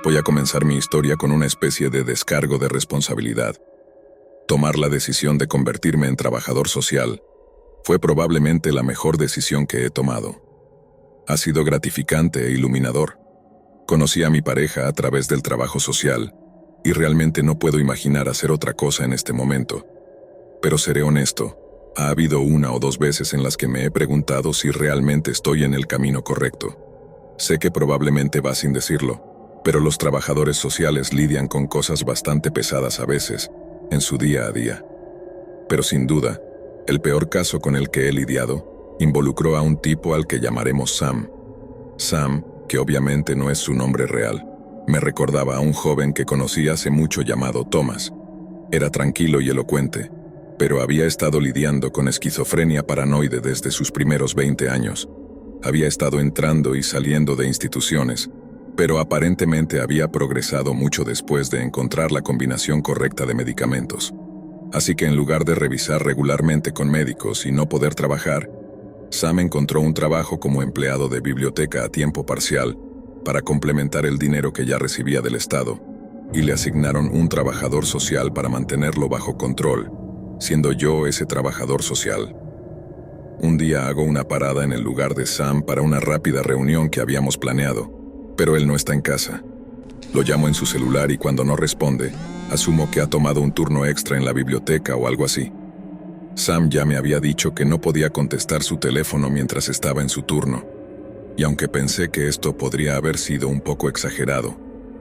Voy a comenzar mi historia con una especie de descargo de responsabilidad. Tomar la decisión de convertirme en trabajador social fue probablemente la mejor decisión que he tomado. Ha sido gratificante e iluminador. Conocí a mi pareja a través del trabajo social y realmente no puedo imaginar hacer otra cosa en este momento. Pero seré honesto, ha habido una o dos veces en las que me he preguntado si realmente estoy en el camino correcto. Sé que probablemente va sin decirlo, pero los trabajadores sociales lidian con cosas bastante pesadas a veces, en su día a día. Pero sin duda, el peor caso con el que he lidiado involucró a un tipo al que llamaremos Sam. Sam, que obviamente no es su nombre real, me recordaba a un joven que conocí hace mucho llamado Thomas. Era tranquilo y elocuente, pero había estado lidiando con esquizofrenia paranoide desde sus primeros 20 años. Había estado entrando y saliendo de instituciones, pero aparentemente había progresado mucho después de encontrar la combinación correcta de medicamentos. Así que en lugar de revisar regularmente con médicos y no poder trabajar, Sam encontró un trabajo como empleado de biblioteca a tiempo parcial para complementar el dinero que ya recibía del Estado, y le asignaron un trabajador social para mantenerlo bajo control, siendo yo ese trabajador social. Un día hago una parada en el lugar de Sam para una rápida reunión que habíamos planeado, pero él no está en casa. Lo llamo en su celular y cuando no responde, asumo que ha tomado un turno extra en la biblioteca o algo así. Sam ya me había dicho que no podía contestar su teléfono mientras estaba en su turno, y aunque pensé que esto podría haber sido un poco exagerado,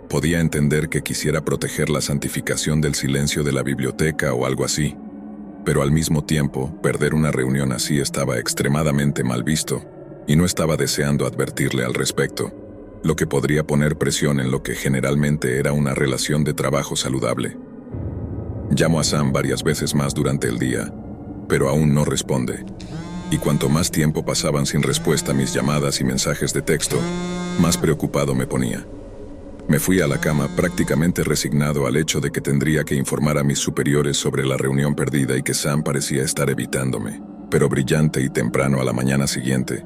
podía entender que quisiera proteger la santificación del silencio de la biblioteca o algo así, pero al mismo tiempo, perder una reunión así estaba extremadamente mal visto, y no estaba deseando advertirle al respecto, lo que podría poner presión en lo que generalmente era una relación de trabajo saludable. Llamo a Sam varias veces más durante el día, pero aún no responde. Y cuanto más tiempo pasaban sin respuesta a mis llamadas y mensajes de texto, más preocupado me ponía. Me fui a la cama prácticamente resignado al hecho de que tendría que informar a mis superiores sobre la reunión perdida y que Sam parecía estar evitándome, pero brillante y temprano a la mañana siguiente.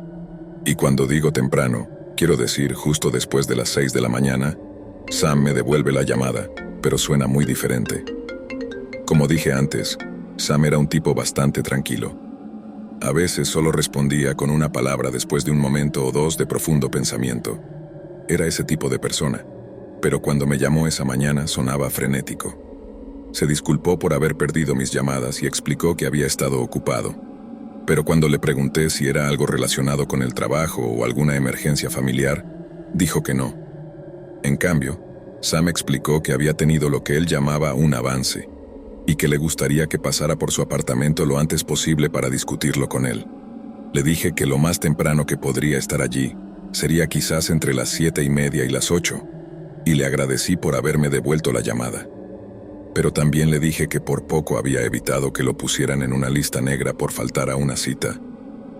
Y cuando digo temprano, quiero decir justo después de las 6 de la mañana, Sam me devuelve la llamada, pero suena muy diferente. Como dije antes, Sam era un tipo bastante tranquilo. A veces solo respondía con una palabra después de un momento o dos de profundo pensamiento. Era ese tipo de persona, pero cuando me llamó esa mañana sonaba frenético. Se disculpó por haber perdido mis llamadas y explicó que había estado ocupado. Pero cuando le pregunté si era algo relacionado con el trabajo o alguna emergencia familiar, dijo que no. En cambio, Sam explicó que había tenido lo que él llamaba un avance, y que le gustaría que pasara por su apartamento lo antes posible para discutirlo con él. Le dije que lo más temprano que podría estar allí sería quizás entre las 7:30 y las 8, y le agradecí por haberme devuelto la llamada. Pero también le dije que por poco había evitado que lo pusieran en una lista negra por faltar a una cita,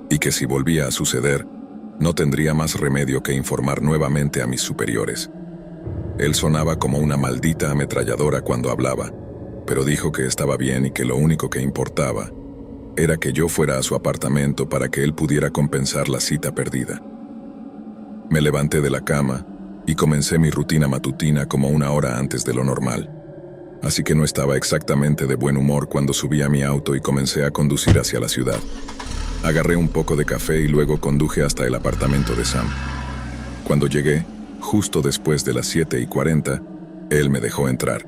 y que si volvía a suceder, no tendría más remedio que informar nuevamente a mis superiores. Él sonaba como una maldita ametralladora cuando hablaba, pero dijo que estaba bien y que lo único que importaba era que yo fuera a su apartamento para que él pudiera compensar la cita perdida. Me levanté de la cama y comencé mi rutina matutina como una hora antes de lo normal, así que no estaba exactamente de buen humor cuando subí a mi auto y comencé a conducir hacia la ciudad. Agarré un poco de café y luego conduje hasta el apartamento de Sam. Cuando llegué, justo después de las 7:40, él me dejó entrar.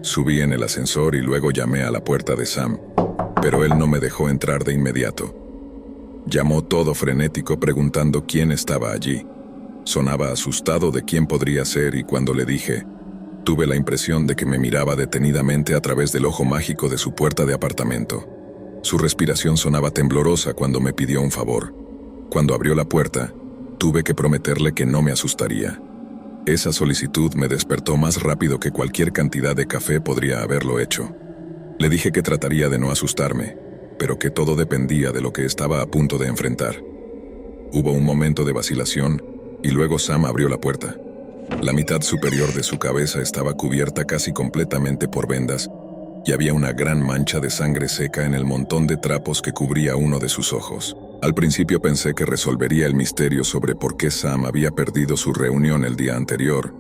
Subí en el ascensor y luego llamé a la puerta de Sam, pero él no me dejó entrar de inmediato. Llamó todo frenético preguntando quién estaba allí. Sonaba asustado de quién podría ser y cuando le dije, tuve la impresión de que me miraba detenidamente a través del ojo mágico de su puerta de apartamento. Su respiración sonaba temblorosa cuando me pidió un favor. Cuando abrió la puerta, tuve que prometerle que no me asustaría. Esa solicitud me despertó más rápido que cualquier cantidad de café podría haberlo hecho. Le dije que trataría de no asustarme, pero que todo dependía de lo que estaba a punto de enfrentar. Hubo un momento de vacilación, y luego Sam abrió la puerta. La mitad superior de su cabeza estaba cubierta casi completamente por vendas, y había una gran mancha de sangre seca en el montón de trapos que cubría uno de sus ojos. Al principio pensé que resolvería el misterio sobre por qué Sam había perdido su reunión el día anterior,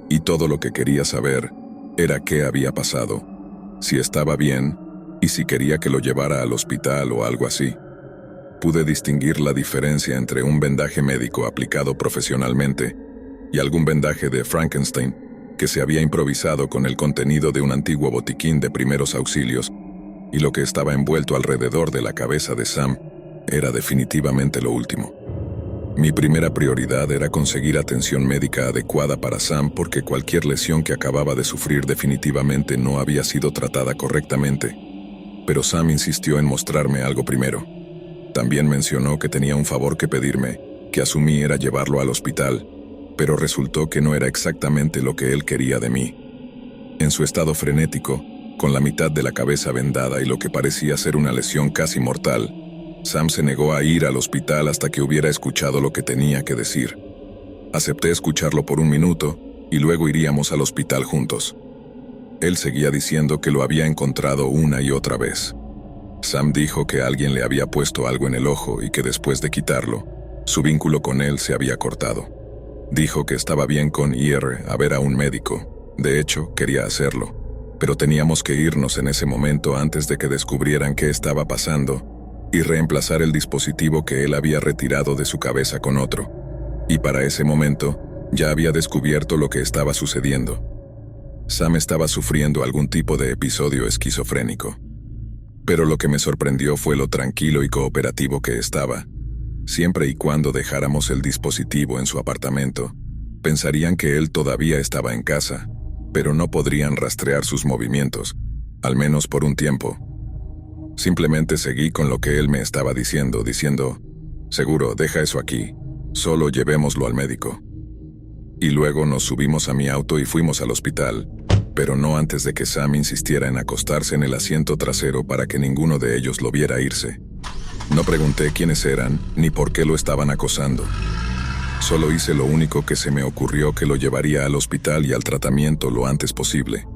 y todo lo que quería saber era qué había pasado, si estaba bien y si quería que lo llevara al hospital o algo así. Pude distinguir la diferencia entre un vendaje médico aplicado profesionalmente y algún vendaje de Frankenstein que se había improvisado con el contenido de un antiguo botiquín de primeros auxilios, y lo que estaba envuelto alrededor de la cabeza de Sam era definitivamente lo último. Mi primera prioridad era conseguir atención médica adecuada para Sam porque cualquier lesión que acababa de sufrir definitivamente no había sido tratada correctamente. Pero Sam insistió en mostrarme algo primero. También mencionó que tenía un favor que pedirme, que asumí era llevarlo al hospital, pero resultó que no era exactamente lo que él quería de mí. En su estado frenético, con la mitad de la cabeza vendada y lo que parecía ser una lesión casi mortal, Sam se negó a ir al hospital hasta que hubiera escuchado lo que tenía que decir. Acepté escucharlo por un minuto y luego iríamos al hospital juntos. Él seguía diciendo que lo había encontrado una y otra vez. Sam dijo que alguien le había puesto algo en el ojo y que después de quitarlo, su vínculo con él se había cortado. Dijo que estaba bien con ir a ver a un médico. De hecho, quería hacerlo, pero teníamos que irnos en ese momento antes de que descubrieran qué estaba pasando y reemplazar el dispositivo que él había retirado de su cabeza con otro. Y para ese momento, ya había descubierto lo que estaba sucediendo. Sam estaba sufriendo algún tipo de episodio esquizofrénico. Pero lo que me sorprendió fue lo tranquilo y cooperativo que estaba. Siempre y cuando dejáramos el dispositivo en su apartamento, pensarían que él todavía estaba en casa, pero no podrían rastrear sus movimientos, al menos por un tiempo. Simplemente seguí con lo que él me estaba diciendo, seguro, deja eso aquí, solo llevémoslo al médico. Y luego nos subimos a mi auto y fuimos al hospital, pero no antes de que Sam insistiera en acostarse en el asiento trasero para que ninguno de ellos lo viera irse. No pregunté quiénes eran, ni por qué lo estaban acosando. Solo hice lo único que se me ocurrió, que lo llevaría al hospital y al tratamiento lo antes posible.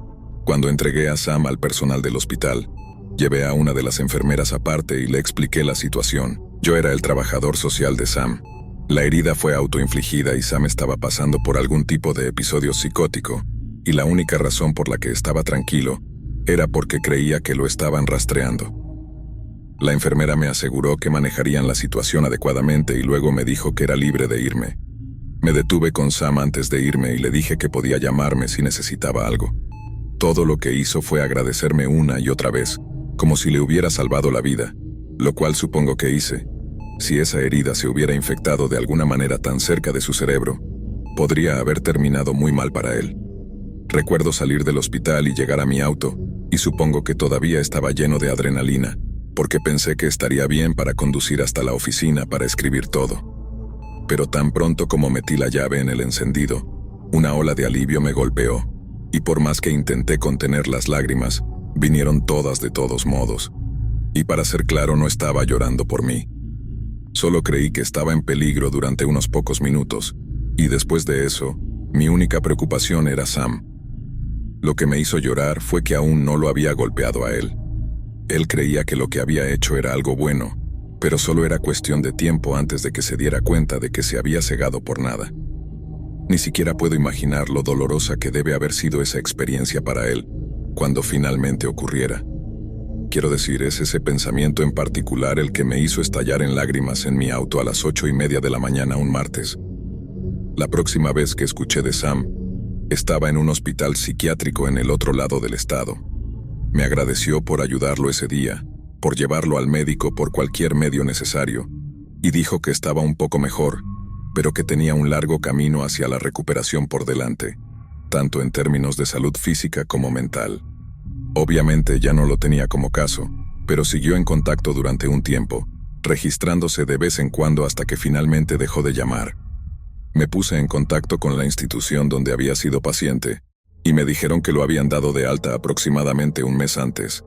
Cuando entregué a Sam al personal del hospital, llevé a una de las enfermeras aparte y le expliqué la situación. Yo era el trabajador social de Sam. La herida fue autoinfligida y Sam estaba pasando por algún tipo de episodio psicótico, y la única razón por la que estaba tranquilo era porque creía que lo estaban rastreando. La enfermera me aseguró que manejarían la situación adecuadamente y luego me dijo que era libre de irme. Me detuve con Sam antes de irme y le dije que podía llamarme si necesitaba algo. Todo lo que hizo fue agradecerme una y otra vez, como si le hubiera salvado la vida, lo cual supongo que hice. Si esa herida se hubiera infectado de alguna manera tan cerca de su cerebro, podría haber terminado muy mal para él. Recuerdo salir del hospital y llegar a mi auto, y supongo que todavía estaba lleno de adrenalina, porque pensé que estaría bien para conducir hasta la oficina para escribir todo. Pero tan pronto como metí la llave en el encendido, una ola de alivio me golpeó, y por más que intenté contener las lágrimas, vinieron todas de todos modos. Y para ser claro, no estaba llorando por mí. Solo creí que estaba en peligro durante unos pocos minutos, y después de eso, mi única preocupación era Sam. Lo que me hizo llorar fue que aún no lo había golpeado a él. Él creía que lo que había hecho era algo bueno, pero solo era cuestión de tiempo antes de que se diera cuenta de que se había cegado por nada. Ni siquiera puedo imaginar lo dolorosa que debe haber sido esa experiencia para él, cuando finalmente ocurriera. Quiero decir, es ese pensamiento en particular el que me hizo estallar en lágrimas en mi auto a las 8:30 de la mañana un martes. La próxima vez que escuché de Sam, estaba en un hospital psiquiátrico en el otro lado del estado. Me agradeció por ayudarlo ese día, por llevarlo al médico por cualquier medio necesario, y dijo que estaba un poco mejor, pero que tenía un largo camino hacia la recuperación por delante, tanto en términos de salud física como mental. Obviamente ya no lo tenía como caso, pero siguió en contacto durante un tiempo, registrándose de vez en cuando hasta que finalmente dejó de llamar. Me puse en contacto con la institución donde había sido paciente, y me dijeron que lo habían dado de alta aproximadamente un mes antes.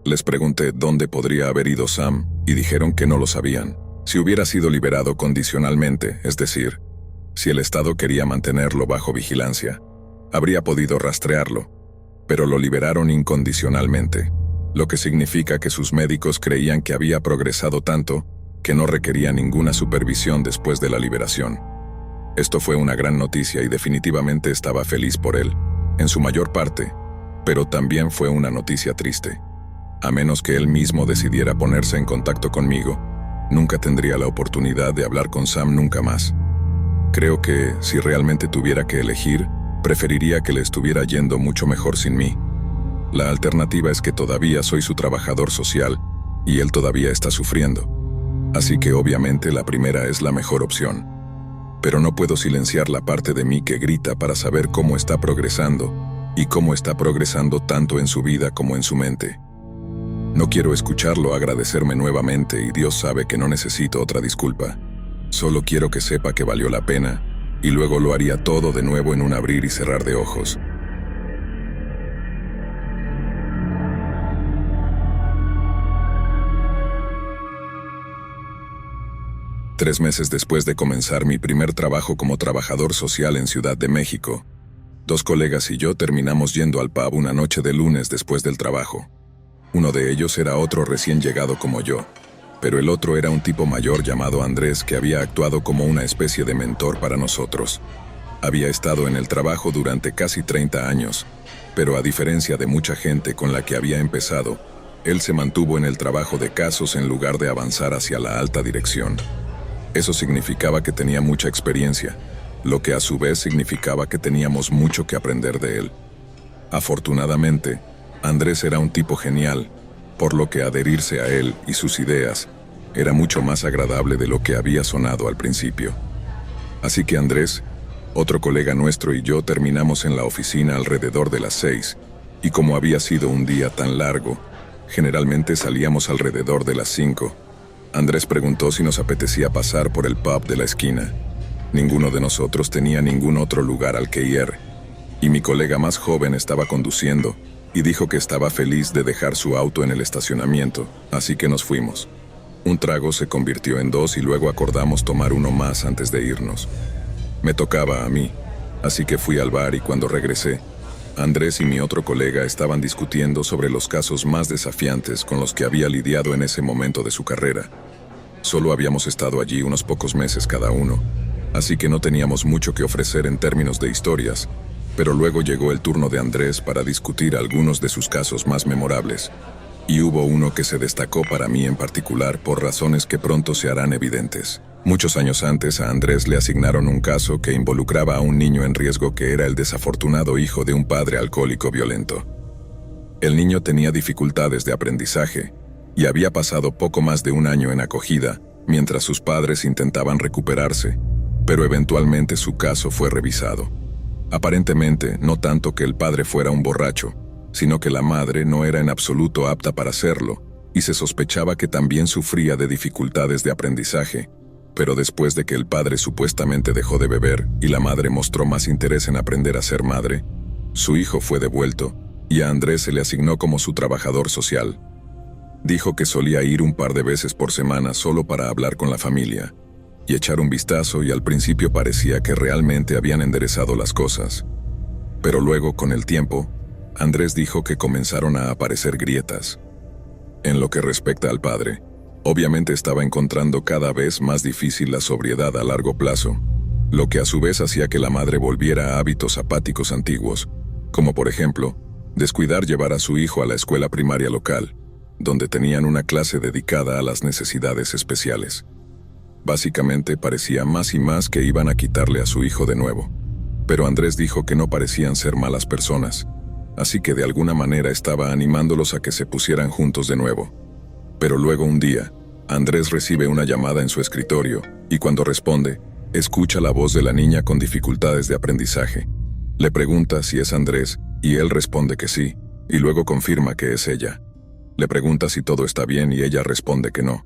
Les pregunté dónde podría haber ido Sam, y dijeron que no lo sabían. Si hubiera sido liberado condicionalmente, es decir, si el Estado quería mantenerlo bajo vigilancia, habría podido rastrearlo, pero lo liberaron incondicionalmente, lo que significa que sus médicos creían que había progresado tanto que no requería ninguna supervisión después de la liberación. Esto fue una gran noticia y definitivamente estaba feliz por él, en su mayor parte, pero también fue una noticia triste. A menos que él mismo decidiera ponerse en contacto conmigo, nunca tendría la oportunidad de hablar con Sam nunca más. Creo que, si realmente tuviera que elegir, preferiría que le estuviera yendo mucho mejor sin mí. La alternativa es que todavía soy su trabajador social, y él todavía está sufriendo. Así que obviamente la primera es la mejor opción. Pero no puedo silenciar la parte de mí que grita para saber cómo está progresando, y cómo está progresando tanto en su vida como en su mente. No quiero escucharlo agradecerme nuevamente y Dios sabe que no necesito otra disculpa. Solo quiero que sepa que valió la pena, y luego lo haría todo de nuevo en un abrir y cerrar de ojos. Tres meses después de comenzar mi primer trabajo como trabajador social en Ciudad de México, 2 colegas y yo terminamos yendo al pub una noche de lunes después del trabajo. Uno de ellos era otro recién llegado como yo, pero el otro era un tipo mayor llamado Andrés que había actuado como una especie de mentor para nosotros. Había estado en el trabajo durante casi 30 años, pero a diferencia de mucha gente con la que había empezado, él se mantuvo en el trabajo de casos en lugar de avanzar hacia la alta dirección. Eso significaba que tenía mucha experiencia, lo que a su vez significaba que teníamos mucho que aprender de él. Afortunadamente, Andrés era un tipo genial, por lo que adherirse a él y sus ideas era mucho más agradable de lo que había sonado al principio. Así que Andrés, otro colega nuestro y yo terminamos en la oficina alrededor de las 6, y como había sido un día tan largo, generalmente salíamos alrededor de las 5. Andrés preguntó si nos apetecía pasar por el pub de la esquina. Ninguno de nosotros tenía ningún otro lugar al que ir, y mi colega más joven estaba conduciendo, y dijo que estaba feliz de dejar su auto en el estacionamiento, así que nos fuimos. Un trago se convirtió en 2 y luego acordamos tomar uno más antes de irnos. Me tocaba a mí, así que fui al bar y cuando regresé, Andrés y mi otro colega estaban discutiendo sobre los casos más desafiantes con los que había lidiado en ese momento de su carrera. Solo habíamos estado allí unos pocos meses cada uno, así que no teníamos mucho que ofrecer en términos de historias, pero luego llegó el turno de Andrés para discutir algunos de sus casos más memorables, y hubo uno que se destacó para mí en particular por razones que pronto se harán evidentes. Muchos años antes a Andrés le asignaron un caso que involucraba a un niño en riesgo que era el desafortunado hijo de un padre alcohólico violento. El niño tenía dificultades de aprendizaje y había pasado poco más de un año en acogida mientras sus padres intentaban recuperarse, pero eventualmente su caso fue revisado. Aparentemente, no tanto que el padre fuera un borracho, sino que la madre no era en absoluto apta para hacerlo, y se sospechaba que también sufría de dificultades de aprendizaje, pero después de que el padre supuestamente dejó de beber y la madre mostró más interés en aprender a ser madre, su hijo fue devuelto, y a Andrés se le asignó como su trabajador social. Dijo que solía ir un par de veces por semana solo para hablar con la familia y echar un vistazo, y al principio parecía que realmente habían enderezado las cosas. Pero luego, con el tiempo, Andrés dijo que comenzaron a aparecer grietas. En lo que respecta al padre, obviamente estaba encontrando cada vez más difícil la sobriedad a largo plazo, lo que a su vez hacía que la madre volviera a hábitos apáticos antiguos, como por ejemplo, descuidar llevar a su hijo a la escuela primaria local, donde tenían una clase dedicada a las necesidades especiales. Básicamente parecía más y más que iban a quitarle a su hijo de nuevo, pero Andrés dijo que no parecían ser malas personas, así que de alguna manera estaba animándolos a que se pusieran juntos de nuevo. Pero luego un día, Andrés recibe una llamada en su escritorio, y cuando responde, escucha la voz de la niña con dificultades de aprendizaje. Le pregunta si es Andrés, y él responde que sí, y luego confirma que es ella. Le pregunta si todo está bien y ella responde que no.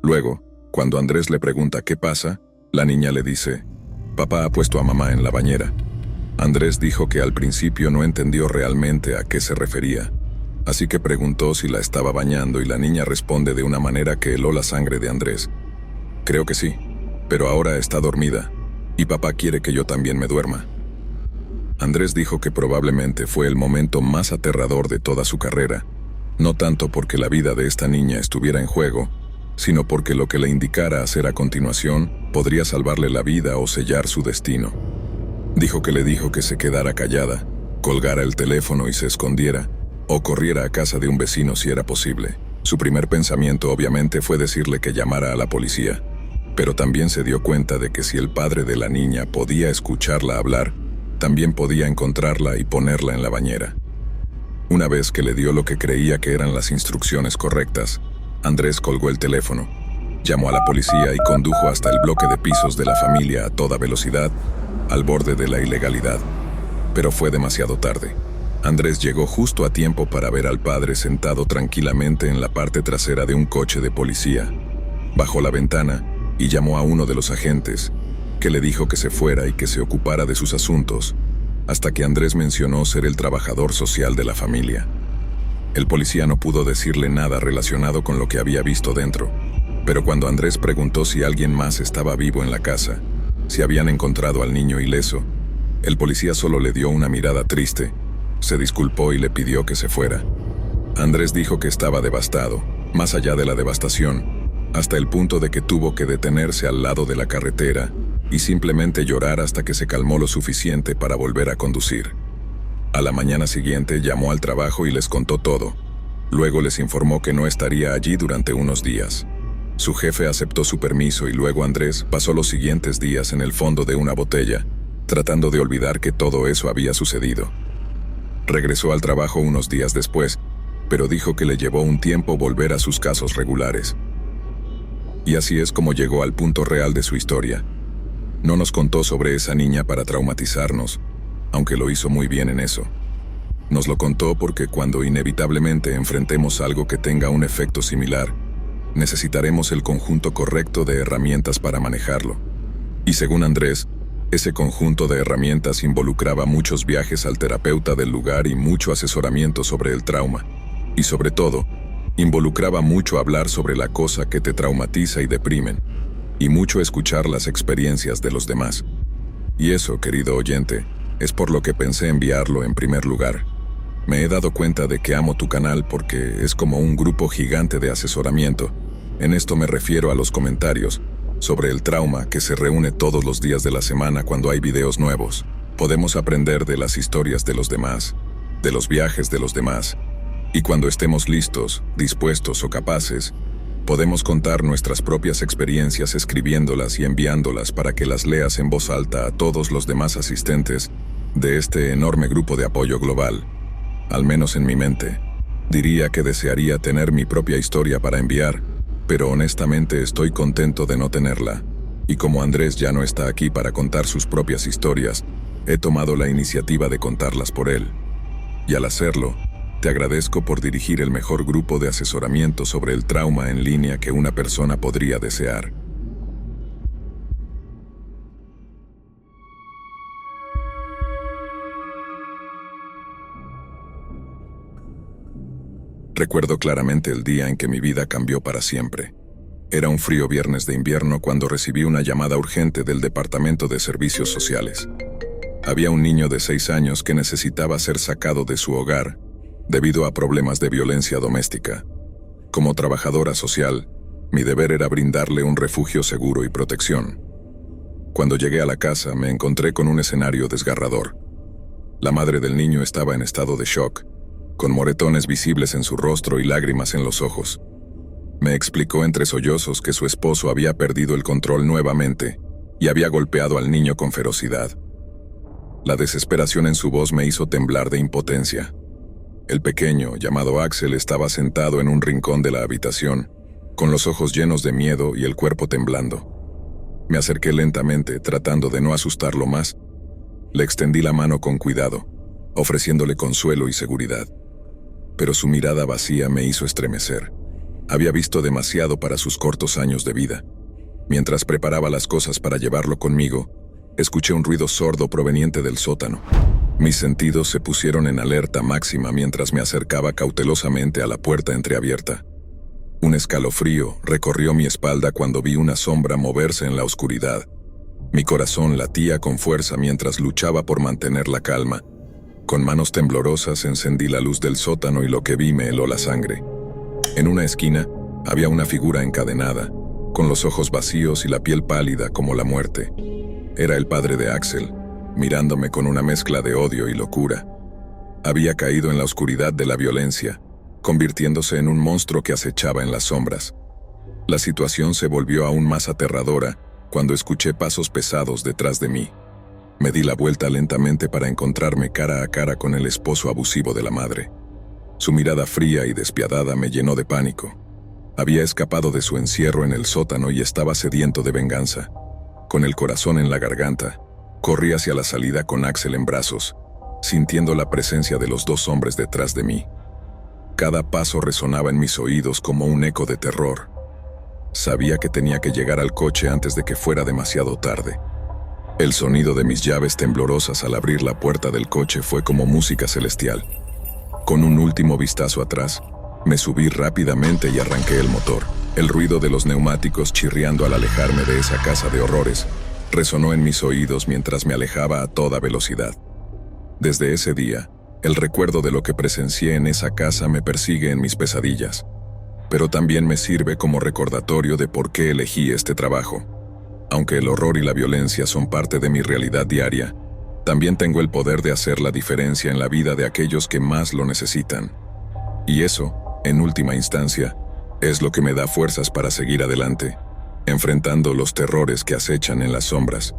Luego, cuando Andrés le pregunta qué pasa, la niña le dice, «Papá ha puesto a mamá en la bañera». Andrés dijo que al principio no entendió realmente a qué se refería, así que preguntó si la estaba bañando y la niña responde de una manera que heló la sangre de Andrés. «Creo que sí, pero ahora está dormida, y papá quiere que yo también me duerma». Andrés dijo que probablemente fue el momento más aterrador de toda su carrera, no tanto porque la vida de esta niña estuviera en juego, sino porque lo que le indicara hacer a continuación podría salvarle la vida o sellar su destino. Dijo que le dijo que se quedara callada, colgara el teléfono y se escondiera, o corriera a casa de un vecino si era posible. Su primer pensamiento obviamente fue decirle que llamara a la policía, pero también se dio cuenta de que si el padre de la niña podía escucharla hablar, también podía encontrarla y ponerla en la bañera. Una vez que le dio lo que creía que eran las instrucciones correctas, Andrés colgó el teléfono, llamó a la policía y condujo hasta el bloque de pisos de la familia a toda velocidad, al borde de la ilegalidad. Pero fue demasiado tarde. Andrés llegó justo a tiempo para ver al padre sentado tranquilamente en la parte trasera de un coche de policía. Bajó la ventana y llamó a uno de los agentes, que le dijo que se fuera y que se ocupara de sus asuntos, hasta que Andrés mencionó ser el trabajador social de la familia. El policía no pudo decirle nada relacionado con lo que había visto dentro, pero cuando Andrés preguntó si alguien más estaba vivo en la casa, si habían encontrado al niño ileso, el policía solo le dio una mirada triste, se disculpó y le pidió que se fuera. Andrés dijo que estaba devastado, más allá de la devastación, hasta el punto de que tuvo que detenerse al lado de la carretera y simplemente llorar hasta que se calmó lo suficiente para volver a conducir. A la mañana siguiente llamó al trabajo y les contó todo. Luego les informó que no estaría allí durante unos días. Su jefe aceptó su permiso y luego Andrés pasó los siguientes días en el fondo de una botella, tratando de olvidar que todo eso había sucedido. Regresó al trabajo unos días después, pero dijo que le llevó un tiempo volver a sus casos regulares. Y así es como llegó al punto real de su historia. No nos contó sobre esa niña para traumatizarnos, aunque lo hizo muy bien en eso. Nos lo contó porque cuando inevitablemente enfrentemos algo que tenga un efecto similar, necesitaremos el conjunto correcto de herramientas para manejarlo. Y según Andrés, ese conjunto de herramientas involucraba muchos viajes al terapeuta del lugar y mucho asesoramiento sobre el trauma. Y sobre todo, involucraba mucho hablar sobre la cosa que te traumatiza y deprimen, y mucho escuchar las experiencias de los demás. Y eso, querido oyente, es por lo que pensé enviarlo en primer lugar. Me he dado cuenta de que amo tu canal porque es como un grupo gigante de asesoramiento. En esto me refiero a los comentarios sobre el trauma que se reúne todos los días de la semana cuando hay videos nuevos. Podemos aprender de las historias de los demás, de los viajes de los demás, y cuando estemos listos, dispuestos o capaces, podemos contar nuestras propias experiencias escribiéndolas y enviándolas para que las leas en voz alta a todos los demás asistentes de este enorme grupo de apoyo global. Al menos en mi mente, diría que desearía tener mi propia historia para enviar, pero honestamente estoy contento de no tenerla. Y como Andrés ya no está aquí para contar sus propias historias, he tomado la iniciativa de contarlas por él. Y al hacerlo, te agradezco por dirigir el mejor grupo de asesoramiento sobre el trauma en línea que una persona podría desear. Recuerdo claramente el día en que mi vida cambió para siempre. Era un frío viernes de invierno cuando recibí una llamada urgente del Departamento de Servicios Sociales. Había un niño de 6 años que necesitaba ser sacado de su hogar debido a problemas de violencia doméstica. Como trabajadora social, mi deber era brindarle un refugio seguro y protección. Cuando llegué a la casa, me encontré con un escenario desgarrador. La madre del niño estaba en estado de shock, con moretones visibles en su rostro y lágrimas en los ojos. Me explicó entre sollozos que su esposo había perdido el control nuevamente y había golpeado al niño con ferocidad. La desesperación en su voz me hizo temblar de impotencia. El pequeño, llamado Axel, estaba sentado en un rincón de la habitación, con los ojos llenos de miedo y el cuerpo temblando. Me acerqué lentamente, tratando de no asustarlo más. Le extendí la mano con cuidado, ofreciéndole consuelo y seguridad. Pero su mirada vacía me hizo estremecer. Había visto demasiado para sus cortos años de vida. Mientras preparaba las cosas para llevarlo conmigo, escuché un ruido sordo proveniente del sótano. Mis sentidos se pusieron en alerta máxima mientras me acercaba cautelosamente a la puerta entreabierta. Un escalofrío recorrió mi espalda cuando vi una sombra moverse en la oscuridad. Mi corazón latía con fuerza mientras luchaba por mantener la calma. Con manos temblorosas encendí la luz del sótano y lo que vi me heló la sangre. En una esquina Había una figura encadenada, con los ojos vacíos y la piel pálida como la muerte. Era el padre de Axel, mirándome con una mezcla de odio y locura. Había caído en la oscuridad de la violencia, convirtiéndose en un monstruo que acechaba en las sombras. La situación se volvió aún más aterradora cuando escuché pasos pesados detrás de mí. Me di la vuelta lentamente para encontrarme cara a cara con el esposo abusivo de la madre. Su mirada fría y despiadada me llenó de pánico. Había escapado de su encierro en el sótano y estaba sediento de venganza. Con el corazón en la garganta, corrí hacia la salida con Axel en brazos, sintiendo la presencia de los dos hombres detrás de mí. Cada paso resonaba en mis oídos como un eco de terror. Sabía que tenía que llegar al coche antes de que fuera demasiado tarde. El sonido de mis llaves temblorosas al abrir la puerta del coche fue como música celestial. Con un último vistazo atrás, me subí rápidamente y arranqué el motor. El ruido de los neumáticos chirriando al alejarme de esa casa de horrores resonó en mis oídos mientras me alejaba a toda velocidad. Desde ese día, el recuerdo de lo que presencié en esa casa me persigue en mis pesadillas, pero también me sirve como recordatorio de por qué elegí este trabajo. Aunque el horror y la violencia son parte de mi realidad diaria, también tengo el poder de hacer la diferencia en la vida de aquellos que más lo necesitan. Y eso, en última instancia, es lo que me da fuerzas para seguir adelante, enfrentando los terrores que acechan en las sombras.